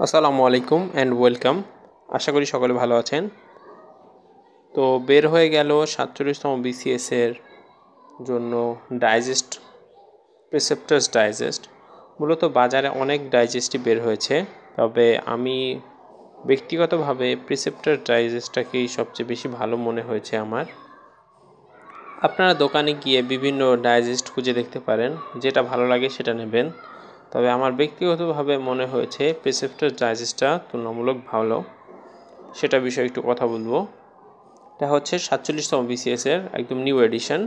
আসসালামু আলাইকুম and welcome. আশা করি সকলে ভালো আছেন। তো বের হয়ে গেল 47তম বিসিএসের জন্য ডাইজেস্ট, প্রিসেপ্টার্স ডাইজেস্ট। মূলত বাজারে অনেক ডাইজেস্টই বের হয়েছে, তবে আমি ব্যক্তিগতভাবে প্রিসেপ্টার ডাইজেস্টটাকেই সবচেয়ে বেশি ভালো মনে হয়েছে আমার। আপনারা দোকানে গিয়ে বিভিন্ন ডাইজেস্ট খুঁজে দেখতে পারেন, যেটা ভালো লাগে সেটা নেবেন। তবে আমার ব্যক্তিগতভাবে মনে হয়েছে প্রিসেপ্টার ডাইজেস্টটা তুলনামূলক ভালো, সেটা বিষয়ে একটু কথা বলবো। এটা হচ্ছে 47তম বিসিএসের একদম নিউ এডিশন,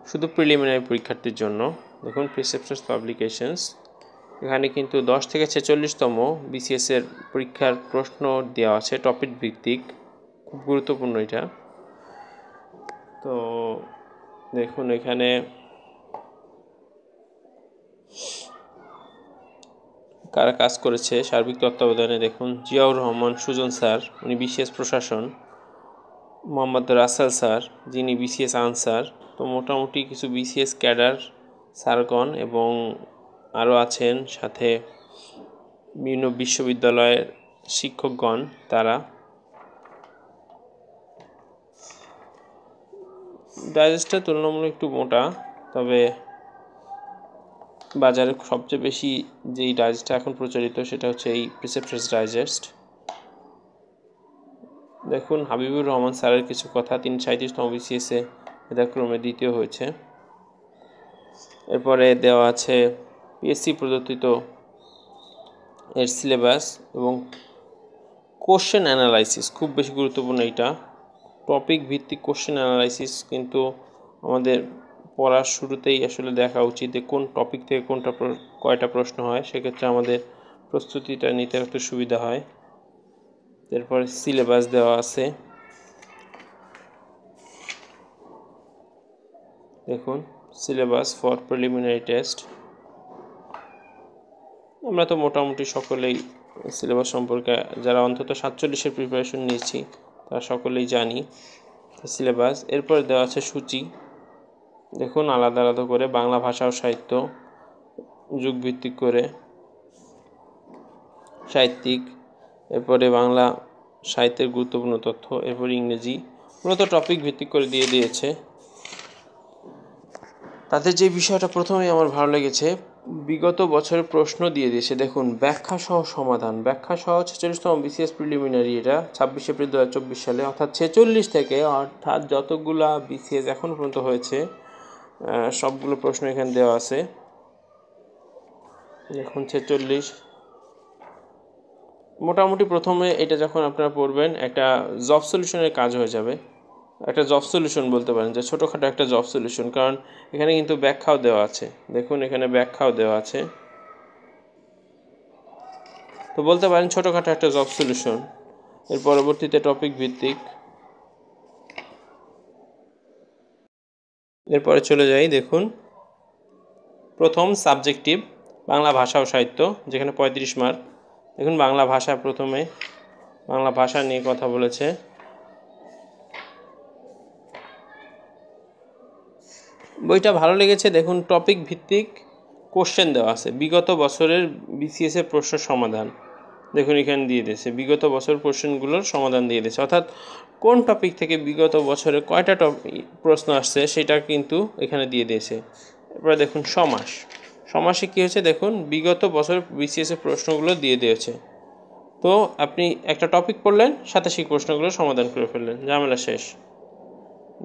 শুধু প্রিলিমিনারি পরীক্ষার্থীর জন্য। দেখুন প্রিসেপ্টার্স পাবলিকেশনস, এখানে কিন্তু 10 থেকে 46তম বিসিএসের পরীক্ষার প্রশ্ন দেওয়া আছে টপিক ভিত্তিক, খুব গুরুত্বপূর্ণ এটা। তো দেখুন এখানে কারা কাজ করেছে সার্বিক তত্ত্বাবধানে, দেখুন জিয়াউর রহমান সুজন স্যার, উনি বিসিএস প্রশাসন, মোহাম্মদ রাসেল স্যার, যিনি বিসিএস আনসার। তো মোটামুটি কিছু বিসিএস ক্যাডার স্যারগণ এবং আরও আছেন সাথে বিভিন্ন বিশ্ববিদ্যালয়ের শিক্ষকগণ। তারা ডাইজেস্টটা তুলনামূলক একটু মোটা, তবে বাজারে সবচেয়ে বেশি যেই ডাইজেস্টটা এখন প্রচলিত সেটা হচ্ছে এই প্রিসেপ্টার্স ডাইজেস্ট। দেখুন হাবিবুর রহমান স্যারের কিছু কথা, তিনি 37তম বিসিএসে মেধাক্রমে দ্বিতীয় হয়েছে। এরপরে দেওয়া আছে পিএসসি প্রদত্তিত এর সিলেবাস এবং কোশ্চেন অ্যানালাইসিস, খুব বেশি গুরুত্বপূর্ণ এটা। টপিক ভিত্তিক কোশ্চেন অ্যানালাইসিস কিন্তু আমাদের পড়ার শুরুতেই আসলে দেখা উচিত যে কোন টপিক থেকে কয়টা প্রশ্ন হয়, সেক্ষেত্রে আমাদের প্রস্তুতিটা নিতে একটু সুবিধা হয়। এরপরে সিলেবাস দেওয়া আছে, দেখুন সিলেবাস ফর প্রিলিমিনারি টেস্ট। আমরা তো মোটামুটি সকলেই সিলেবাস সম্পর্কে, যারা অন্তত 47-এর প্রিপারেশন নিয়েছি তারা সকলেই জানি সিলেবাস। এরপর দেওয়া আছে সূচি, দেখুন আলাদা আলাদা করে বাংলা ভাষা ও সাহিত্য, যুগভিত্তিক করে সাহিত্যিক, এরপরে বাংলা সাহিত্যের গুরুত্বপূর্ণ তথ্য, এরপর ইংরেজি, মূলত টপিক ভিত্তিক করে দিয়ে দিয়েছে। তাদের যে বিষয়টা প্রথমেই আমার ভালো লেগেছে, বিগত বছরের প্রশ্ন দিয়ে দিয়েছে। দেখুন ব্যাখ্যা সহ সমাধান, ব্যাখ্যা সহ 46তম বিসিএস প্রিলিমিনারি, এটা 26 এপ্রিল 2024 সালে, অর্থাৎ 46 থেকে, অর্থাৎ যতগুলা বিসিএস এখন পর্যন্ত হয়েছে সবগুলো প্রশ্ন এখানে দেওয়া আছে। দেখুন 46, মোটামুটি প্রথমে এটা যখন আপনারা পড়বেন একটা জব সলিউশনের কাজ হয়ে যাবে, একটা জব সলিউশন বলতে পারেন, যে ছোটোখাটো একটা জব সলিউশন, কারণ এখানে কিন্তু ব্যাখ্যাও দেওয়া আছে। দেখুন এখানে ব্যাখ্যাও দেওয়া আছে, তো বলতে পারেন ছোটোখাটো একটা জব সলিউশন। এর পরবর্তীতে টপিক ভিত্তিক, এরপরে চলে যাই। দেখুন প্রথম সাবজেক্টিভ বাংলা ভাষা ও সাহিত্য, যেখানে 35 মার্ক। দেখুন বাংলা ভাষা, প্রথমে বাংলা ভাষা নিয়ে কথা বলেছে। বইটা ভালো লেগেছে। দেখুন টপিক ভিত্তিক কোশ্চেন দেওয়া আছে, বিগত বছরের বিসিএসের প্রশ্ন সমাধান, দেখুন এখানে দিয়ে দিয়েছে বিগত বছর কোশ্চেনগুলোর সমাধান দিয়ে দিয়েছে, অর্থাৎ কোন টপিক থেকে বিগত বছরে কয়টা প্রশ্ন আসছে সেটা কিন্তু এখানে দিয়ে দিয়েছে। এরপরে দেখুন সমাস, সমাসে কী হয়েছে, দেখুন বিগত বছর বিসিএসের প্রশ্নগুলো দিয়ে দিয়েছে। তো আপনি একটা টপিক পড়লেন, সাথে সেই প্রশ্নগুলো সমাধান করে ফেললেন, ঝামেলা শেষ।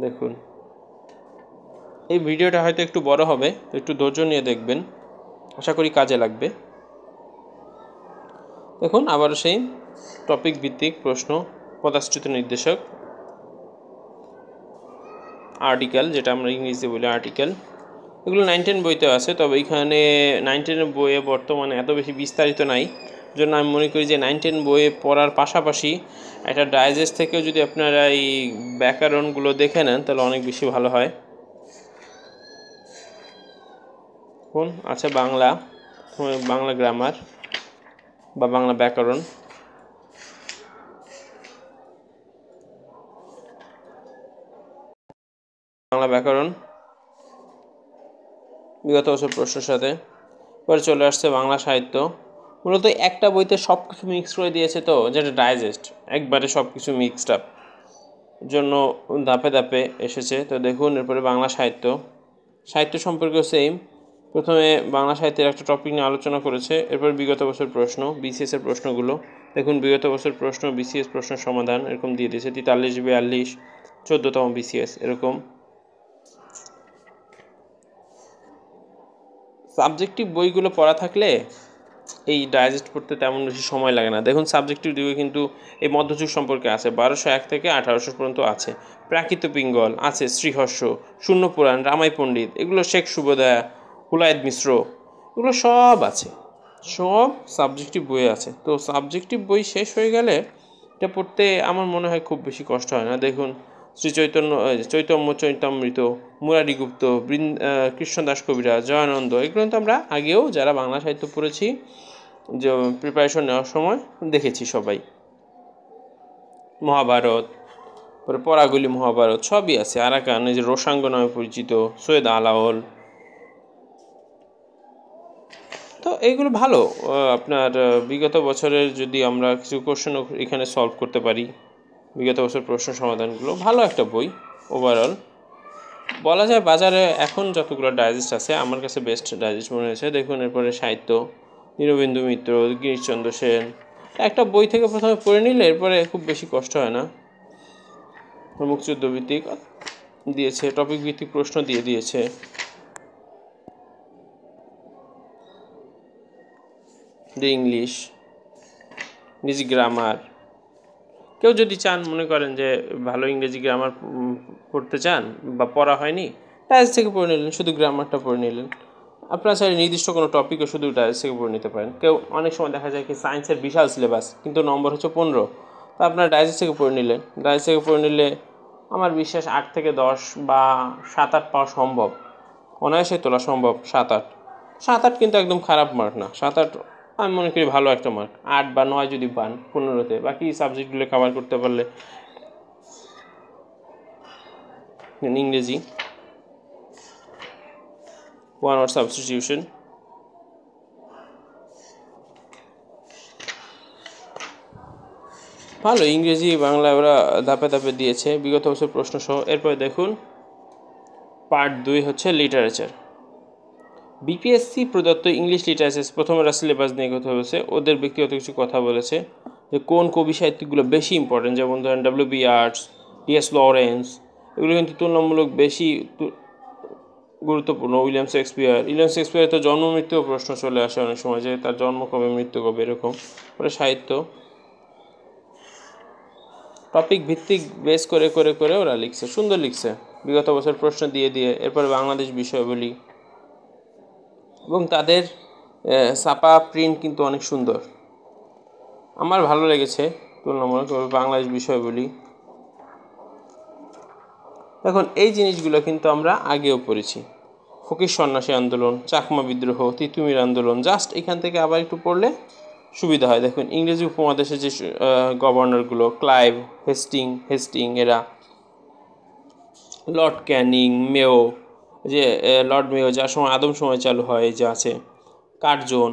দেখুন এই ভিডিওটা হয়তো একটু বড় হবে, তো একটু ধৈর্য নিয়ে দেখবেন, আশা করি কাজে লাগবে। দেখুন আবারও সেই টপিক ভিত্তিক প্রশ্ন, পদাশ্রিত নির্দেশক, আর্টিকেল, যেটা আমরা ইংরেজিতে বলি আর্টিকেল, এগুলো 9-10 বইতেও আছে, তবে এখানে 9-10 বইয়ে বর্তমানে এত বেশি বিস্তারিত নাই, জন্য আমি মনে করি যে 9-10 বইয়ে পড়ার পাশাপাশি একটা ডাইজেস্ট থেকেও যদি আপনারা এই ব্যাকরণগুলো দেখে নেন তাহলে অনেক বেশি ভালো হয়। কোন আছে বাংলা, বাংলা গ্রামার বা বাংলা ব্যাকরণ, বাংলা ব্যাকরণ বিগত বছর প্রশ্নের সাথে। পরে চলে আসছে বাংলা সাহিত্য, মূলত একটা বইতে সব কিছু মিক্স করে দিয়েছে, তো যেটা ডাইজেস্ট একবারে সব কিছু মিক্সড আপ জন্য ধাপে ধাপে এসেছে। তো দেখুন এরপরে বাংলা সাহিত্য, সাহিত্য সম্পর্কেও সেম। প্রথমে বাংলা সাহিত্যের একটা টপিক নিয়ে আলোচনা করেছে, এরপর বিগত বছর প্রশ্ন, বিসিএস এর প্রশ্নগুলো দেখুন। বিগত বছর প্রশ্ন, বিসিএস প্রশ্ন সমাধান এরকম দিয়ে দিয়েছে 43, 42, 14তম বিসিএস এরকম। সাবজেক্টিভ বইগুলো পড়া থাকলে এই ডাইজেস্ট পড়তে তেমন বেশি সময় লাগে না। দেখুন সাবজেক্টিভ দিকে কিন্তু এই মধ্যযুগ সম্পর্কে আছে, 1201 থেকে 1800 পর্যন্ত আছে। প্রাকৃত পিঙ্গল আছে, শ্রীহর্ষ, শূন্য পুরাণ, রামাই পণ্ডিত, এগুলো শেখ সুবোদয়া, হুলায়েদ মিশ্র, এগুলো সব আছে, সব সাবজেক্টিভ বই আছে। তো সাবজেক্টিভ বই শেষ হয়ে গেলে এটা পড়তে আমার মনে হয় খুব বেশি কষ্ট হয় না। দেখুন শ্রী চৈতন্যামৃত, মুরারি গুপ্ত, কৃষ্ণদাস কবিরাজ, জয়ানন্দ, এগুলো তো আমরা আগেও যারা বাংলা সাহিত্য পড়েছি যে প্রিপারেশন নেওয়ার সময় দেখেছি সবাই। মহাভারত, পরে পরাগুলি মহাভারত সবই আছে। আরাকান, এই যে রোসাঙ্গ নামে পরিচিত, সৈয়দ আলাওল, তো এইগুলো ভালো। আপনার বিগত বছরের যদি আমরা কিছু কোশ্চেন এখানে সলভ করতে পারি, বিগত বছর প্রশ্ন সমাধানগুলো ভালো একটা বই। ওভারঅল বলা যায় বাজারে এখন যতগুলো ডাইজেস্ট আছে আমার কাছে বেস্ট ডাইজেস্ট মনে হয়েছে। দেখুন এরপরে সাহিত্য, নীরবেন্দু মিত্র, গিরিশচন্দ্র সেন, একটা বই থেকে প্রথমে পড়ে নিলে এরপরে খুব বেশি কষ্ট হয় না। মুক্তিযুদ্ধ ভিত্তিক দিয়েছে, টপিক ভিত্তিক প্রশ্ন দিয়ে দিয়েছে। ইংলিশ, ইংরেজি গ্রামার, কেউ যদি চান মনে করেন যে ভালো ইংরেজি গ্রামার পড়তে চান বা পড়া হয়নি, ডাইজেস্ট থেকে পড়ে নিলেন, শুধু গ্রামারটা পড়ে নিলেন। আপনারা চাইলে নির্দিষ্ট কোনো টপিকও শুধু ডাইজেস্ট থেকে পড়ে নিতে পারেন। কেউ অনেক সময় দেখা যায় কি সায়েন্সের বিশাল সিলেবাস কিন্তু নম্বর হচ্ছে 15, তা আপনারা ডাইজেস্ট থেকে পড়ে নিলেন। ডাইজেস্ট থেকে পড়ে নিলে আমার বিশ্বাস 8 থেকে 10 বা 7-8 পাওয়া সম্ভব, অনায়াসে তোলা সম্ভব। 7-8, 7-8 কিন্তু একদম খারাপ মার্ক না। 7-8 আমি মনে করি ভালো একটা মার্ক। 8 বা 9 যদি পান 15-তে, বাকি সাবজেক্টগুলো কভার করতে পারলে। ইংরেজি 1 word সাবস্টিটিউশন, ভালো ইংরেজি বাংলা ওরা ধাপে ধাপে দিয়েছে বিগত বছর প্রশ্ন সহ। এরপরে দেখুন পার্ট 2 হচ্ছে লিটারেচার। বিপিএসসি প্রদত্ত ইংলিশ লিটারেচার প্রথমে ওরা সিলেবাস নিয়ে কথা বলেছে, ওদের ব্যক্তিগত কিছু কথা বলেছে যে কোন কবি সাহিত্যিকগুলো বেশি ইম্পর্টেন্ট, যেমন ধরেন ডব্লিউ.বি. Years, T.S.. লরেন্স, এগুলো কিন্তু তুলনামূলক বেশি গুরুত্বপূর্ণ। উইলিয়াম শেক্সপিয়ার তো জন্ম মৃত্যু প্রশ্ন চলে আসে অনেক সময়, যে তার জন্ম কবে মৃত্যু কবে এরকম। পরে সাহিত্য টপিক ভিত্তিক বেস করে করে করে ওরা লিখছে, সুন্দর লিখছে বিগত বছর প্রশ্ন দিয়ে দিয়ে। এরপরে বাংলাদেশ বিষয়াবলী, এবং তাদের ছাপা প্রিন্ট কিন্তু অনেক সুন্দর, আমার ভালো লেগেছে তুলনামূলকভাবে বাংলাদেশ বিষয়াবলী। এখন এই জিনিসগুলো কিন্তু আমরা আগেও পড়েছি, ফকির সন্ন্যাসী আন্দোলন, চাকমা বিদ্রোহ, তিতুমির আন্দোলন, জাস্ট এখান থেকে আবার একটু পড়লে সুবিধা হয়। দেখুন ইংরেজি উপমহাদেশের যে গভর্নরগুলো, ক্লাইভ, হেস্টিং এরা, লর্ড ক্যানিং, মেও, যে লর্ড মেও যার সময় আদমশুমারি চালু হয়, যে আছে কার্জন,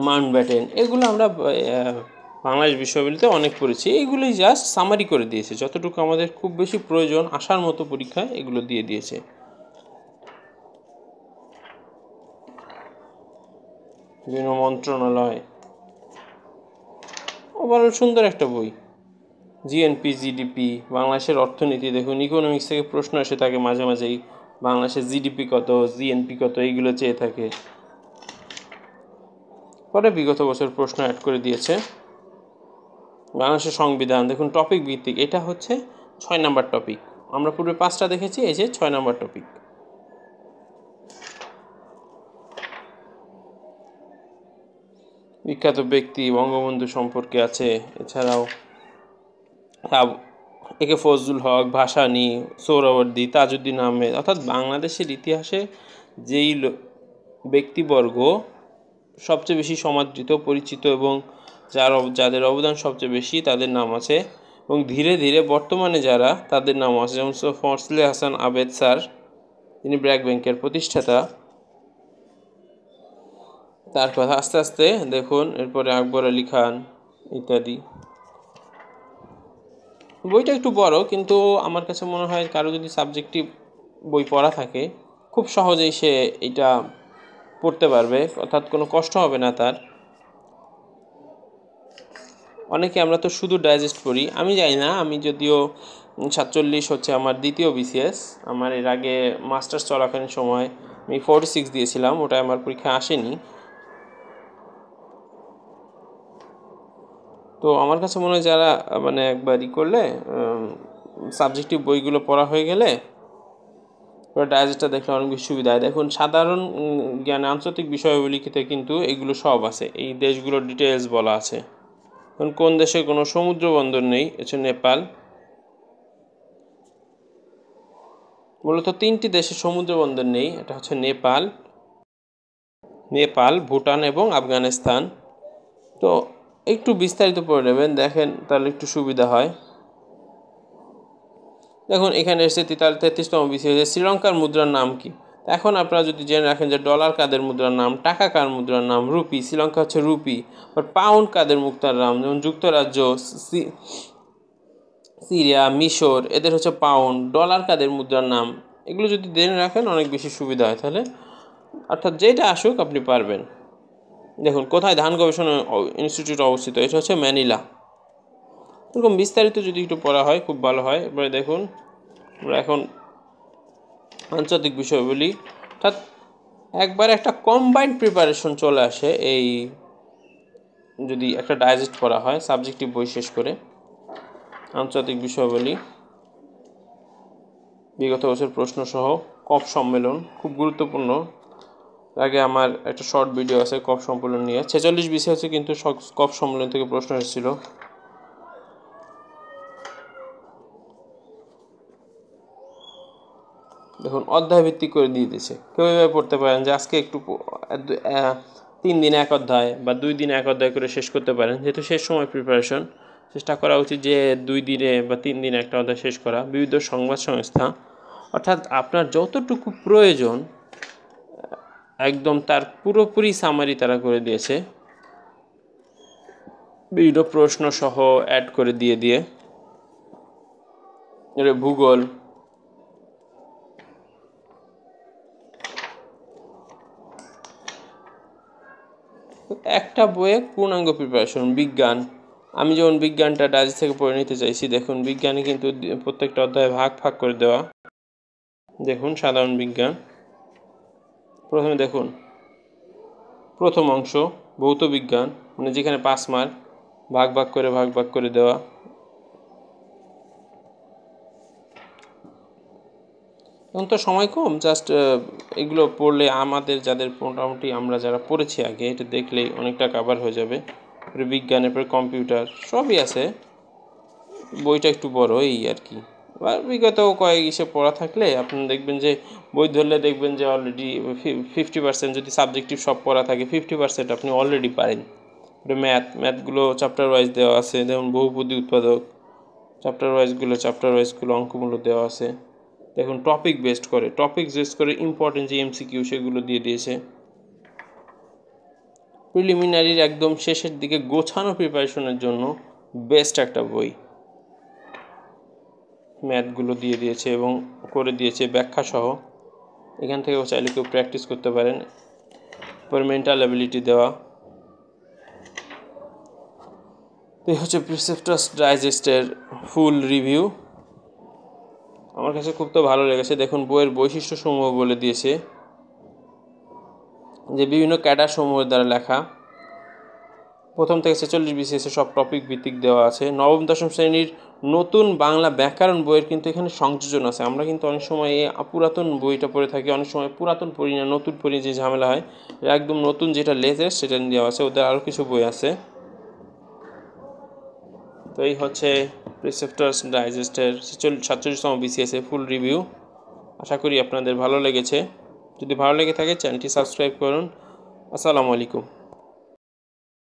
মাউন্টব্যাটেন, এগুলো আমরা বাংলাদেশ বিশ্ববিদ্যালয়তে অনেক পড়েছি। এইগুলোই জাস্ট সামারি করে দিয়েছে, যতটুকু আমাদের খুব বেশি প্রয়োজন আসার মতো পরীক্ষায় এগুলো দিয়ে দিয়েছে। বিভিন্ন মন্ত্রণালয়, ওভারঅল সুন্দর একটা বই। জিএনপি, জিডিপি, বাংলাদেশের অর্থনীতি, দেখুন ইকোনমিক্স থেকে প্রশ্ন এসে থাকে মাঝে মাঝেই, বাংলাদেশের জিডিপি কত, জিএনপি কত, এইগুলো চেয়ে থাকে। পরে বিগত বছর প্রশ্ন অ্যাড করে দিয়েছে। বাংলাদেশের সংবিধান দেখুন টপিক ভিত্তিক, এটা হচ্ছে 6 নাম্বার টপিক, আমরা পূর্বে 5টা দেখেছি, এই যে 6 নাম্বার টপিক। বিখ্যাত ব্যক্তি বঙ্গবন্ধু সম্পর্কে আছে, এছাড়াও একে ফজলুল হক, ভাসানী, সোহরাওয়ার্দী, তাজউদ্দিন আহমেদ, অর্থাৎ বাংলাদেশের ইতিহাসে যেই ব্যক্তিবর্গ সবচেয়ে বেশি সমাদৃত, পরিচিত এবং যাদের অবদান সবচেয়ে বেশি তাদের নাম আছে, এবং ধীরে ধীরে বর্তমানে যারা তাদের নাম আছে, যেমন ফজলে হাসান আবেদ স্যার, তিনি ব্র্যাক ব্যাংকের প্রতিষ্ঠাতা, তার কথা আস্তে আস্তে দেখুন, এরপরে আকবর আলী খান ইত্যাদি। বইটা একটু বড়, কিন্তু আমার কাছে মনে হয় কারো যদি সাবজেক্টিভ বই পড়া থাকে খুব সহজেই সে এটা পড়তে পারবে, অর্থাৎ কোনো কষ্ট হবে না তার। অনেকে আমরা তো শুধু ডাইজেস্ট পড়ি, আমি জানি না, আমি যদিও 47 হচ্ছে আমার দ্বিতীয় বিসিএস। আমার এর আগে মাস্টার্স চলাকালীন সময় আমি 46 দিয়েছিলাম, ওটা আমার পরীক্ষা আসেনি। তো আমার কাছে মনে হয় যারা মানে একবার করলে সাবজেক্টিভ বইগুলো পড়া হয়ে গেলে ওরা ডাইজেস্টটা দেখলে অনেক বেশি সুবিধা হয়। দেখুন, সাধারণ জ্ঞানে আন্তর্জাতিক বিষয়াবলিতে কিন্তু এগুলো সব আছে, এই দেশগুলোর ডিটেলস বলা আছে। কোন দেশে কোনো সমুদ্র বন্দর নেই, হচ্ছে নেপাল। মূলত 3টি দেশে সমুদ্র বন্দর নেই, এটা হচ্ছে নেপাল, ভুটান এবং আফগানিস্তান। তো একটু বিস্তারিত পড়ে নেবেন, দেখেন তাহলে একটু সুবিধা হয়। দেখুন, এখানে এসে 33তম বিষয় যে শ্রীলঙ্কার মুদ্রার নাম কি। এখন আপনারা যদি জেনে রাখেন যে ডলার কাদের মুদ্রার নাম, টাকা কার মুদ্রার নাম, রুপি, শ্রীলঙ্কা হচ্ছে রুপি। বাট পাউন্ড কাদের মুদ্রার নাম, যেমন যুক্তরাজ্য, সিরিয়া, মিশর, এদের হচ্ছে পাউন্ড। ডলার কাদের মুদ্রার নাম, এগুলো যদি জেনে রাখেন অনেক বেশি সুবিধা হয় তাহলে, অর্থাৎ যেটা আসুক আপনি পারবেন। দেখুন, কোথায় ধান গবেষণা ইনস্টিটিউট অবস্থিত, এটা হচ্ছে ম্যানিলা। এরকম বিস্তারিত যদি একটু পড়া হয় খুব ভালো হয়। এবারে দেখুন, আমরা এখন আন্তর্জাতিক বিষয় বলি, অর্থাৎ একবার একটা কম্বাইন্ড প্রিপারেশন চলে আসে এই যদি একটা ডাইজেস্ট করা হয় সাবজেক্টিভ বই শেষ করে। আন্তর্জাতিক বিষয়াবলী, বিগত বছর প্রশ্ন সহ কপ সম্মেলন খুব গুরুত্বপূর্ণ। আগে আমার একটা শর্ট ভিডিও আছে কপ সম্মেলন নিয়ে, 46 বিষয় আছে, কিন্তু কপ সম্মেলন থেকে প্রশ্ন এসেছিল। দেখুন, অধ্যায় ভিত্তিক করে দিয়ে দিয়েছে, কেউ এভাবে পড়তে পারেন যে আজকে একটু 3 দিনে 1 অধ্যায় বা 2 দিনে 1 অধ্যায় করে শেষ করতে পারেন। যেহেতু শেষ সময় প্রিপারেশন, চেষ্টা করা উচিত যে 2 দিনে বা 3 দিনে একটা অধ্যায় শেষ করা। বিবিধ সংবাদ সংস্থা, অর্থাৎ আপনার যতটুকু প্রয়োজন একদম তার পুরোপুরি সামারি তারা করে দিয়েছে, বিভিন্ন প্রশ্ন সহ অ্যাড করে দিয়ে ভূগোল, একটা বইয়ে পূর্ণাঙ্গ প্রিপারেশন। বিজ্ঞান, আমি যেমন বিজ্ঞানটা ডাইজেস্ট থেকে পড়ে নিতে চাইছি, দেখুন বিজ্ঞানে কিন্তু প্রত্যেকটা অধ্যায়ে ভাগ করে দেওয়া। দেখুন, সাধারণ বিজ্ঞান, প্রথমে দেখুন প্রথম অংশ ভৌত বিজ্ঞান, মানে যেখানে 5 মার্ক, ভাগ করে দেওয়া। এখন তো সময় কম, জাস্ট এগুলো পড়লে আমাদের যাদের মোটামুটি আমরা যারা পড়েছি আগে, এটা দেখলেই অনেকটা কভার হয়ে যাবে। বিজ্ঞানের পরে কম্পিউটার সবই আছে, বইটা একটু বড় এই আর কি। আর বিগত কয়েক পড়া থাকলে আপনি দেখবেন যে বই ধরলে দেখবেন যে অলরেডি 50% যদি সাবজেক্টিভ সব পড়া থাকে 50% আপনি অলরেডি পারেন। ম্যাথগুলো চ্যাপ্টার ওয়াইজ দেওয়া আছে, যেমন বহুপদী উৎপাদক, চ্যাপ্টার ওয়াইজগুলো অঙ্কমূল্য দেওয়া আছে। দেখুন, টপিক বেসড করে ইম্পর্টেন্ট যে এমসিকিউ সেগুলো দিয়ে দিয়েছে। প্রিলিমিনারির একদম শেষের দিকে গোছানো প্রিপারেশনের জন্য বেস্ট একটা বই। ম্যাথগুলো দিয়ে দিয়েছে এবং করে দিয়েছে ব্যাখ্যা সহ, এখান থেকেও চাইলে কেউ প্র্যাকটিস করতে পারেন। পরে মেন্টাল অ্যাবিলিটি দেওয়া। এই হচ্ছে প্রিসেপ্টাস ডাইজেস্টের ফুল রিভিউ, আমার কাছে খুব তো ভালো লেগেছে। দেখুন, বইয়ের বৈশিষ্ট্যসমূহ বলে দিয়েছে, যে বিভিন্ন ক্যাডার সমূহের দ্বারা লেখা। প্রথম থেকে 46 বিসিএসে সব টপিক ভিত্তিক দেওয়া আছে। নবম দশম শ্রেণীর নতুন বাংলা ব্যাকরণ বইয়ের কিন্তু এখানে সংযোজন আছে। আমরা কিন্তু অনেক সময় এই পুরাতন বইটা পড়ে থাকি, অনেক সময় পুরাতন পড়ি না, নতুন পড়ি, যে ঝামেলা হয়। একদম নতুন যেটা লেটেস্ট সেটা দেওয়া আছে, ওদের আরও কিছু বই আছে। তো এই হচ্ছে প্রিসেপ্টাস ডাইজেস্টের 47তম বিসিএসে ফুল রিভিউ। আশা করি আপনাদের ভালো লেগেছে। যদি ভালো লেগে থাকে চ্যানেলটি সাবস্ক্রাইব করুন। আসসালামু আলাইকুম।